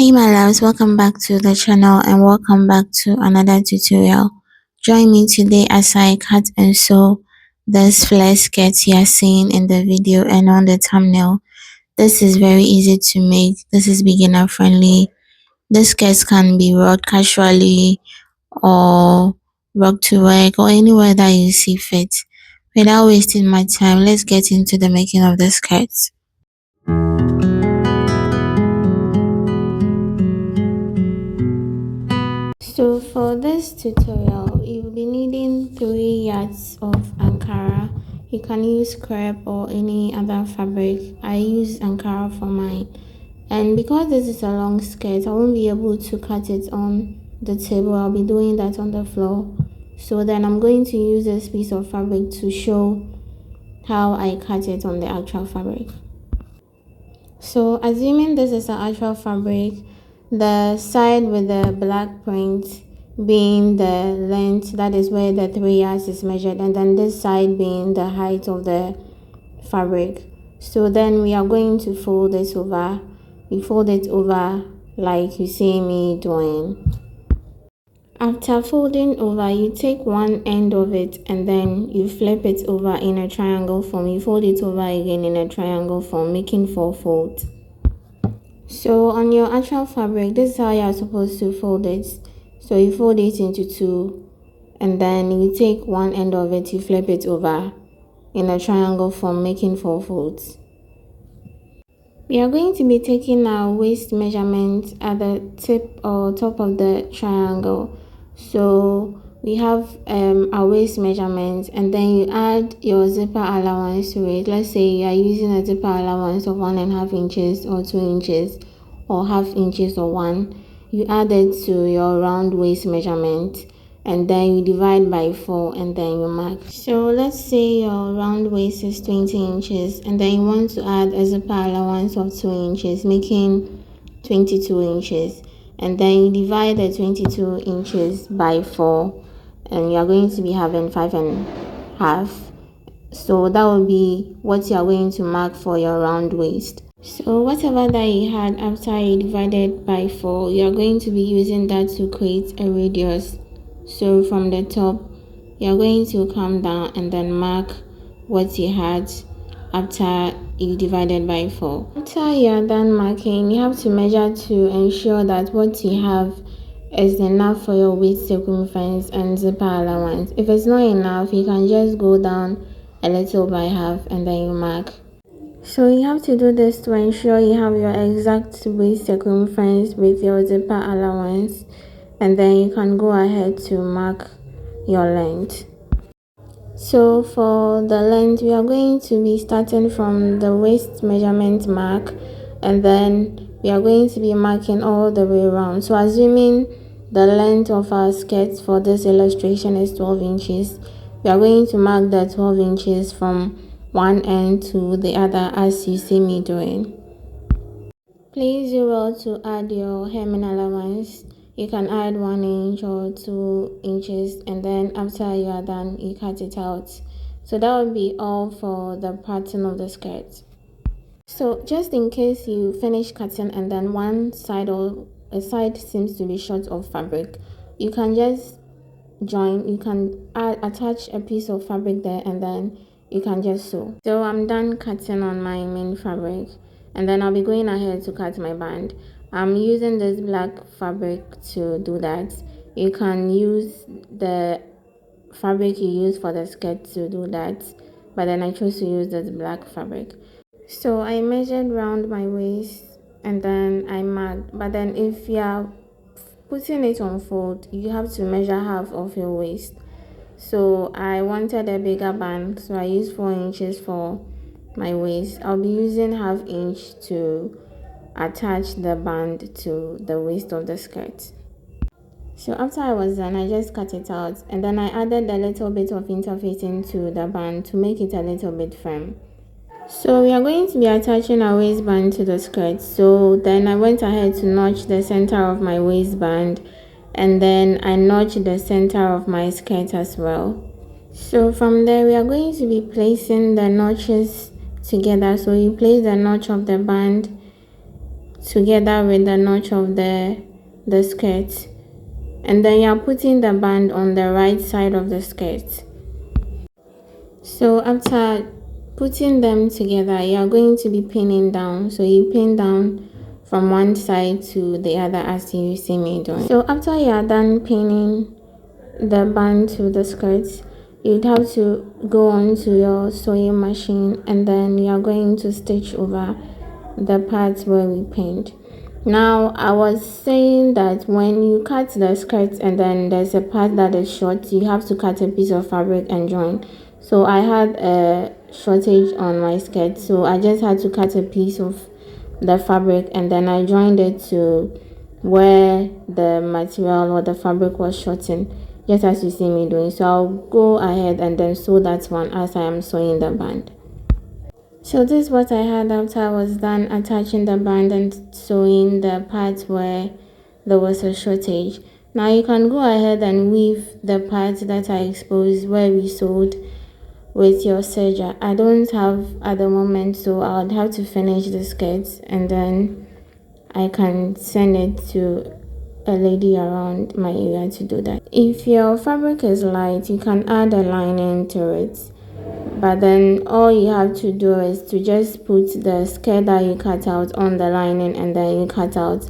Hey my loves, welcome back to the channel and welcome back to another tutorial. Join me today as I cut and sew this flare skirt you are seeing in the video and on the thumbnail. This is very easy to make. This is beginner friendly. This skirts can be worn casually or work to work or anywhere that you see fit. Without wasting my time, let's get into the making of the skirts. So for this tutorial, you'll be needing 3 yards of Ankara. You can use crepe or any other fabric. I use Ankara for mine. And because this is a long skirt, I won't be able to cut it on the table. I'll be doing that on the floor. So then I'm going to use this piece of fabric to show how I cut it on the actual fabric. So assuming this is an actual fabric, the side with the black print being the length, that is where the 3 yards is measured, and then this side being the height of the fabric. So then we are going to fold it over. You fold it over like you see me doing. After folding over, you take one end of it and then you flip it over in a triangle form. You fold it over again in a triangle form, making 4 folds. So on your actual fabric, this is how you are supposed to fold it. So you fold it into 2 and then you take one end of it, you flip it over in a triangle form, making 4 folds. We are going to be taking our waist measurement at the tip or top of the triangle. So we have our waist measurement and then you add your zipper allowance to it. Let's say you are using a zipper allowance of 1.5 inches or 2 inches or half inches or 1. You add it to your round waist measurement and then you divide by 4 and then you mark. So let's say your round waist is 20 inches and then you want to add a zipper allowance of 2 inches, making 22 inches. And then you divide the 22 inches by 4 and you are going to be having 5.5. So that will be what you are going to mark for your round waist. So whatever that you had after you divided by 4, you are going to be using that to create a radius. So from the top, you are going to come down and then mark what you had after you divided by 4. After you are done marking, you have to measure to ensure that what you have is enough for your waist circumference and zipper allowance. If it's not enough, you can just go down a little by half and then you mark. So you have to do this to ensure you have your exact waist circumference with your zipper allowance, and then you can go ahead to mark your length. So for the length, we are going to be starting from the waist measurement mark and then we are going to be marking all the way around. So assuming the length of our skirt for this illustration is 12 inches, we are going to mark the 12 inches from one end to the other as you see me doing. Please do well to add your hemming allowance. You can add 1 inch or 2 inches and then after you are done you cut it out. So that will be all for the pattern of the skirt. So just in case you finish cutting and then one side or a side seems to be short of fabric, you can just you can attach a piece of fabric there and then you can just sew. So I'm done cutting on my main fabric and then I'll be going ahead to cut my band. I'm using this black fabric to do that. You can use the fabric you use for the skirt to do that, but then I chose to use this black fabric. So I measured round my waist and then I marked, but then if you are putting it on fold, you have to measure half of your waist. So I wanted a bigger band, so I used 4 inches for my waist. I'll be using ½ inch to attach the band to the waist of the skirt. So after I was done, I just cut it out and then I added a little bit of interfacing to the band to make it a little bit firm. So we are going to be attaching our waistband to the skirt. So then I went ahead to notch the center of my waistband and then I notched the center of my skirt as well. So from there we are going to be placing the notches together. So you place the notch of the band together with the notch of the skirt, and then you're putting the band on the right side of the skirt. So after putting them together, you're going to be pinning down. So you pin down from one side to the other as you see me doing. So after you are done pinning the band to the skirts, you'd have to go on to your sewing machine, and then you're going to stitch over the parts where we pinned. Now I was saying that when you cut the skirts and then there's a part that is short, you have to cut a piece of fabric and join. So I had a shortage on my skirt, so I just had to cut a piece of the fabric and then I joined it to where the material or the fabric was shortened, just as you see me doing. So I'll go ahead and then sew that one as I am sewing the band. So this is what I had after I was done attaching the band and sewing the part where there was a shortage. Now you can go ahead and weave the part that I exposed where we sewed with your serger. I don't have at the moment, so I would have to finish the skirts and then I can send it to a lady around my area to do that. If your fabric is light, you can add a lining to it, but then all you have to do is to just put the skirt that you cut out on the lining and then you cut out,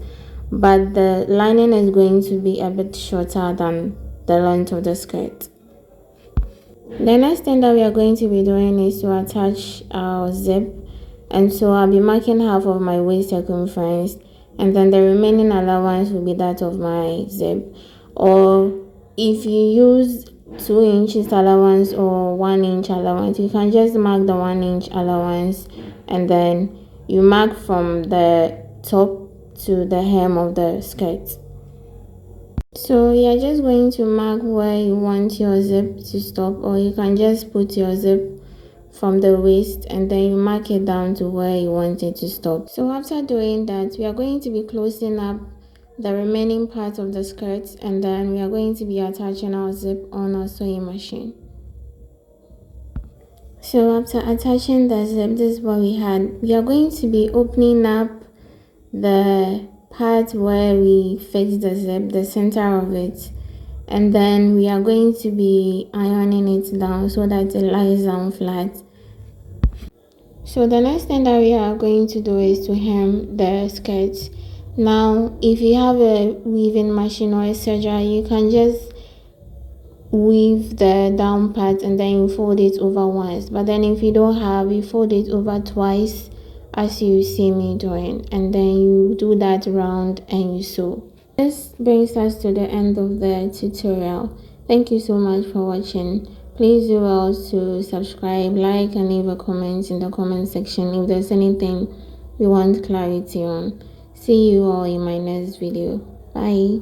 but the lining is going to be a bit shorter than the length of the skirt. The next thing that we are going to be doing is to attach our zip, and so I'll be marking half of my waist circumference and then the remaining allowance will be that of my zip. Or if you use 2 inches allowance or 1 inch allowance, you can just mark the 1 inch allowance and then you mark from the top to the hem of the skirt. So you're just going to mark where you want your zip to stop, or you can just put your zip from the waist and then you mark it down to where you want it to stop. So after doing that, we are going to be closing up the remaining part of the skirt and then we are going to be attaching our zip on our sewing machine. So after attaching the zip, this is what we had. We are going to be opening up the part where we fix the zip, the center of it, and then we are going to be ironing it down so that it lies down flat. So the next thing that we are going to do is to hem the skirts. Now if you have a weaving machine or a serger, you can just weave the down part and then you fold it over once, but then if you don't have, you fold it over twice as you see me doing, and then you do that round and you sew. This brings us to the end of the tutorial. Thank you so much for watching. Please do well to subscribe, like and leave a comment in the comment section if there's anything you want clarity on. See you all in my next video. Bye.